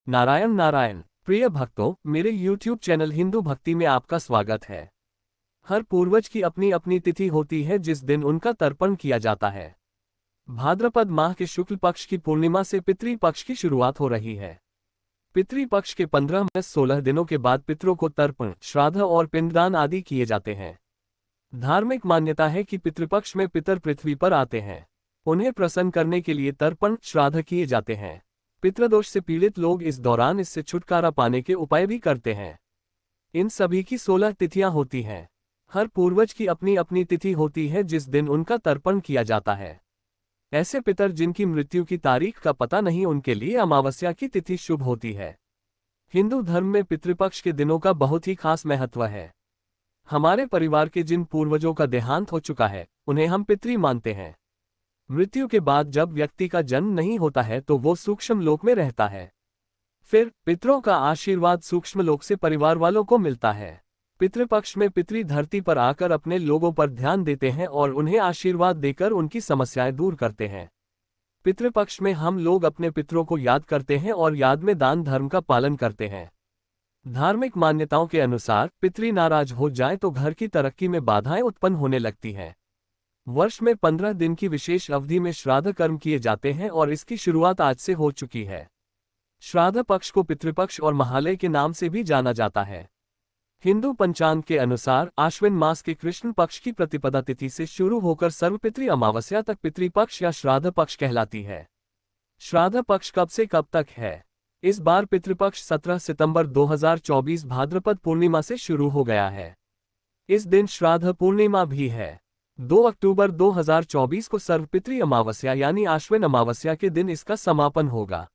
नारायण नारायण। प्रिय भक्तों, मेरे YouTube चैनल हिंदू भक्ति में आपका स्वागत है। हर पूर्वज की अपनी अपनी तिथि होती है जिस दिन उनका तर्पण किया जाता है। भाद्रपद माह के शुक्ल पक्ष की पूर्णिमा से पितृपक्ष की शुरुआत हो रही है। पितृपक्ष के 15 में 16 दिनों के बाद पितरों को तर्पण, श्राद्ध और पिंडदान आदि किए जाते हैं। धार्मिक मान्यता है कि पितृपक्ष में पितर पृथ्वी पर आते हैं। उन्हें प्रसन्न करने के लिए तर्पण, श्राद्ध किए जाते हैं। पितृदोष से पीड़ित लोग इस दौरान इससे छुटकारा पाने के उपाय भी करते हैं। इन सभी की 16 तिथियां होती हैं। हर पूर्वज की अपनी अपनी तिथि होती है जिस दिन उनका तर्पण किया जाता है। ऐसे पितर जिनकी मृत्यु की तारीख का पता नहीं, उनके लिए अमावस्या की तिथि शुभ होती है। हिंदू धर्म में पितृपक्ष के दिनों का बहुत ही खास महत्व है। हमारे परिवार के जिन पूर्वजों का देहांत हो चुका है, उन्हें हम पितृ मानते हैं। मृत्यु के बाद जब व्यक्ति का जन्म नहीं होता है तो वो सूक्ष्म लोक में रहता है। फिर पितरों का आशीर्वाद सूक्ष्म लोक से परिवार वालों को मिलता है। पितृपक्ष में पितृ धरती पर आकर अपने लोगों पर ध्यान देते हैं और उन्हें आशीर्वाद देकर उनकी समस्याएं दूर करते हैं। पितृपक्ष में हम लोग अपने पितरों को याद करते हैं और याद में दान धर्म का पालन करते हैं। धार्मिक मान्यताओं के अनुसार पितृ नाराज हो जाए तो घर की तरक्की में बाधाएं उत्पन्न होने लगती हैं। वर्ष में 15 दिन की विशेष अवधि में श्राद्ध कर्म किए जाते हैं और इसकी शुरुआत आज से हो चुकी है। श्राद्ध पक्ष को पितृपक्ष और महालय के नाम से भी जाना जाता है। हिंदू पंचांग के अनुसार आश्विन मास के कृष्ण पक्ष की प्रतिपदा तिथि से शुरू होकर सर्वपितृ अमावस्या तक पितृपक्ष या श्राद्ध पक्ष कहलाती है। श्राद्ध पक्ष कब से कब तक है? इस बार पितृपक्ष 17 सितंबर 2024 भाद्रपद पूर्णिमा से शुरू हो गया है। इस दिन श्राद्ध पूर्णिमा भी है। 2 अक्टूबर 2024 को सर्वपितृ अमावस्या यानी आश्विन अमावस्या के दिन इसका समापन होगा।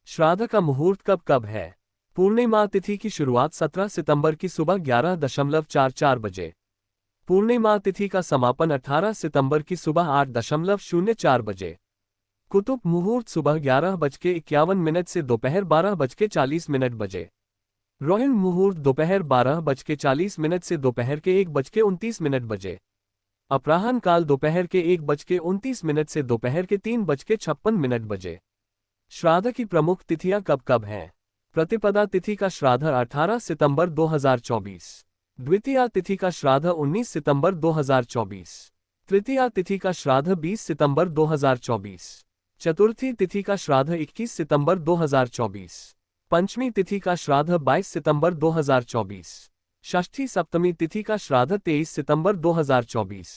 श्राद्ध का मुहूर्त कब कब है? पूर्णिमा तिथि की शुरुआत 17 सितंबर की सुबह 11:44 बजे। पूर्णिमा तिथि का समापन 18 सितंबर की सुबह 8:04 बजे। कुतुब मुहूर्त सुबह 11:51 से दोपहर 12:40 बजे। रोहिणी मुहूर्त दोपहर 12:40 से दोपहर के 1:29 बजे। अपराह्न काल दोपहर के 1:29 से दोपहर के 3:56 बजे। श्राद्ध की प्रमुख तिथियां कब कब हैं? प्रतिपदा तिथि का श्राद्ध 18 सितंबर 2024। द्वितीया तिथि का श्राद्ध 19 सितंबर 2024। तृतीया तिथि का श्राद्ध 20 सितंबर 2024। चतुर्थी तिथि का श्राद्ध 21 सितंबर 2024। पंचमी तिथि का श्राद्ध 22 सितंबर 2024। षष्ठी सप्तमी तिथि का श्राद्ध 23 सितंबर 2024।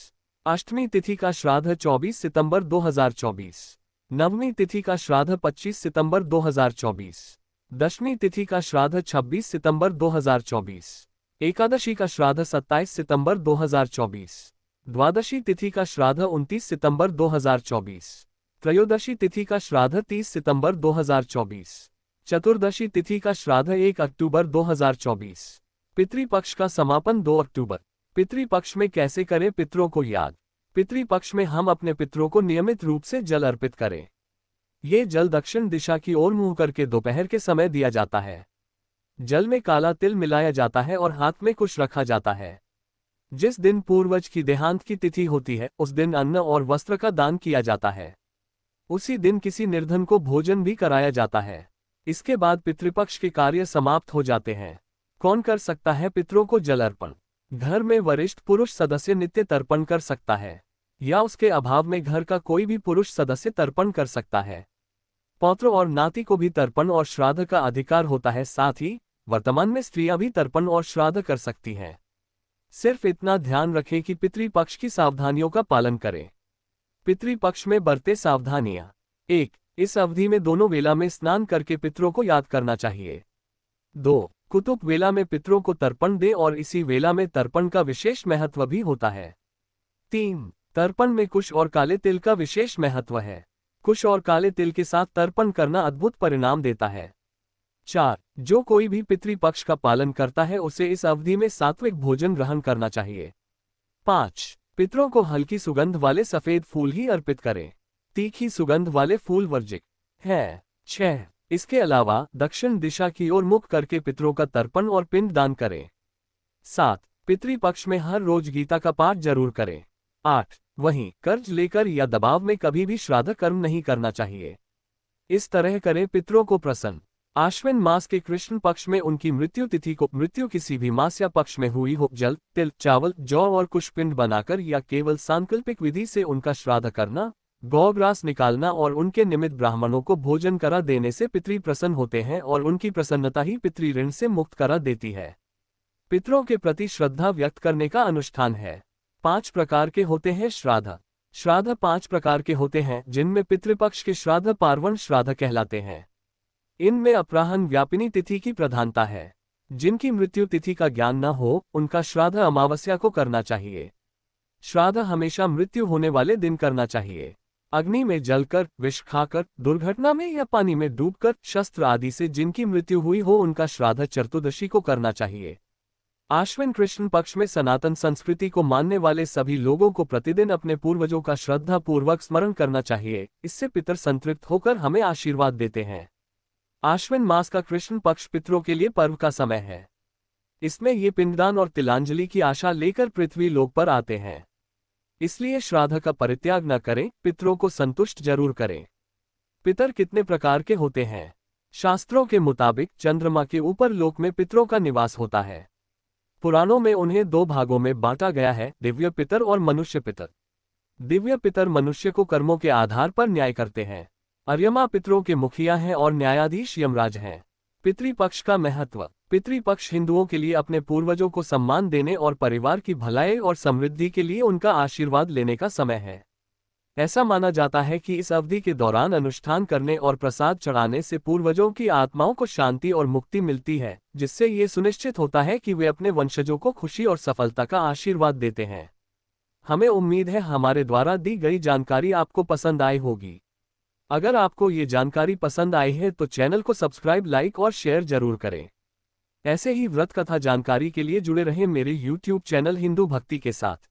अष्टमी तिथि का श्राद्ध 24 सितंबर 2024। नवमी तिथि का श्राद्ध 25 सितंबर 2024। दशमी तिथि का श्राद्ध 26 सितंबर 2024। एकादशी का श्राद्ध 27 सितंबर 2024। द्वादशी तिथि का श्राद्ध 29 सितंबर 2024। त्रयोदशी तिथि का श्राद्ध 30 सितंबर 2024। चतुर्दशी तिथि का श्राद्ध 1 अक्टूबर 2024। पितृपक्ष का समापन 2 अक्टूबर। पितृपक्ष में कैसे करें पितरों को याद? पितृपक्ष में हम अपने पितरों को नियमित रूप से जल अर्पित करें। ये जल दक्षिण दिशा की ओर मुंह करके दोपहर के समय दिया जाता है। जल में काला तिल मिलाया जाता है और हाथ में कुश रखा जाता है। जिस दिन पूर्वज की देहांत की तिथि होती है उस दिन अन्न और वस्त्र का दान किया जाता है। उसी दिन किसी निर्धन को भोजन भी कराया जाता है। इसके बाद पितृपक्ष के कार्य समाप्त हो जाते हैं। कौन कर सकता है पितरों को जल अर्पण? घर में वरिष्ठ पुरुष सदस्य नित्य तर्पण कर सकता है या उसके अभाव में घर का कोई भी पुरुष सदस्य तर्पण कर सकता है। पौत्र और नाती को भी तर्पण और श्राद्ध का अधिकार होता है। साथ ही वर्तमान में स्त्रियां भी तर्पण और श्राद्ध कर सकती हैं। सिर्फ इतना ध्यान रखें कि पितृपक्ष की सावधानियों का पालन करें। पितृपक्ष में बरते सावधानियां। 1. इस अवधि में दोनों वेला में स्नान करके पितरों को याद करना चाहिए। 2. कुतुब वेला में पितरों को तर्पण दें और इसी वेला में तर्पण का विशेष महत्व भी होता है। 3. तर्पण में कुश और काले तिल का विशेष महत्व है। कुश और काले तिल के साथ तर्पण करना अद्भुत परिणाम देता है। 4. जो कोई भी पितृपक्ष का पालन करता है उसे इस अवधि में सात्विक भोजन ग्रहण करना चाहिए। 5. पितरों को हल्की सुगंध वाले सफेद फूल ही अर्पित करें। तीखी सुगंध वाले फूल वर्जित है। 6. इसके अलावा दक्षिण दिशा की ओर मुख करके पितरों का तर्पण और पिंड दान करें। 7. पितृपक्ष में हर रोज गीता का पाठ जरूर करें। 8. वहीं कर्ज लेकर या दबाव में कभी भी श्राद्ध कर्म नहीं करना चाहिए। इस तरह करें पितरों को प्रसन्न। आश्विन मास के कृष्ण पक्ष में उनकी मृत्यु तिथि को मृत्यु किसी भी मास या पक्ष में हुई हो जल, तिल, चावल, जौ और कुछ पिंड बनाकर या केवल सांकल्पिक विधि से उनका श्राद्ध करना, गौग्रास निकालना और उनके निमित्त ब्राह्मणों को भोजन करा देने से पितृ प्रसन्न होते हैं और उनकी प्रसन्नता ही पितृ ऋण से मुक्त करा देती है। पितरों के प्रति श्रद्धा व्यक्त करने का अनुष्ठान है। 5 प्रकार के होते हैं श्राद्ध। श्राद्ध 5 प्रकार के होते हैं जिनमें पितृपक्ष के श्राद्ध पार्वण श्राद्ध कहलाते हैं। इनमें अपराह्न व्यापिनी तिथि की प्रधानता है। जिनकी मृत्यु तिथि का ज्ञान न हो उनका श्राद्ध अमावस्या को करना चाहिए। श्राद्ध हमेशा मृत्यु होने वाले दिन करना चाहिए। अग्नि में जलकर, विष खाकर, दुर्घटना में या पानी में डूबकर, शस्त्र आदि से जिनकी मृत्यु हुई हो उनका श्राद्ध चतुर्दशी को करना चाहिए। आश्विन कृष्ण पक्ष में सनातन संस्कृति को मानने वाले सभी लोगों को प्रतिदिन अपने पूर्वजों का श्रद्धा पूर्वक स्मरण करना चाहिए। इससे पितर संतृप्त होकर हमें आशीर्वाद देते हैं। आश्विन मास का कृष्ण पक्ष पितरों के लिए पर्व का समय है। इसमें ये पिंडदान और तिलांजलि की आशा लेकर पृथ्वी लोक पर आते हैं। इसलिए श्राद्ध का परित्याग न करें, पितरों को संतुष्ट जरूर करें। पितर कितने प्रकार के होते हैं? शास्त्रों के मुताबिक चंद्रमा के ऊपर लोक में पितरों का निवास होता है। पुराणों में उन्हें 2 भागों में बांटा गया है, दिव्य पितर और मनुष्य पितर। दिव्य पितर मनुष्य को कर्मों के आधार पर न्याय करते हैं। अर्यमा पितरों के मुखिया हैं और न्यायाधीश यमराज हैं। पितृपक्ष का महत्व। पितृपक्ष हिंदुओं के लिए अपने पूर्वजों को सम्मान देने और परिवार की भलाई और समृद्धि के लिए उनका आशीर्वाद लेने का समय है। ऐसा माना जाता है कि इस अवधि के दौरान अनुष्ठान करने और प्रसाद चढ़ाने से पूर्वजों की आत्माओं को शांति और मुक्ति मिलती है, जिससे ये सुनिश्चित होता है कि वे अपने वंशजों को खुशी और सफलता का आशीर्वाद देते हैं। हमें उम्मीद है हमारे द्वारा दी गई जानकारी आपको पसंद आई होगी। अगर आपको ये जानकारी पसंद आई है तो चैनल को सब्सक्राइब, लाइक और शेयर जरूर करें। ऐसे ही व्रत कथा जानकारी के लिए जुड़े रहें मेरे YouTube चैनल हिंदू भक्ति के साथ।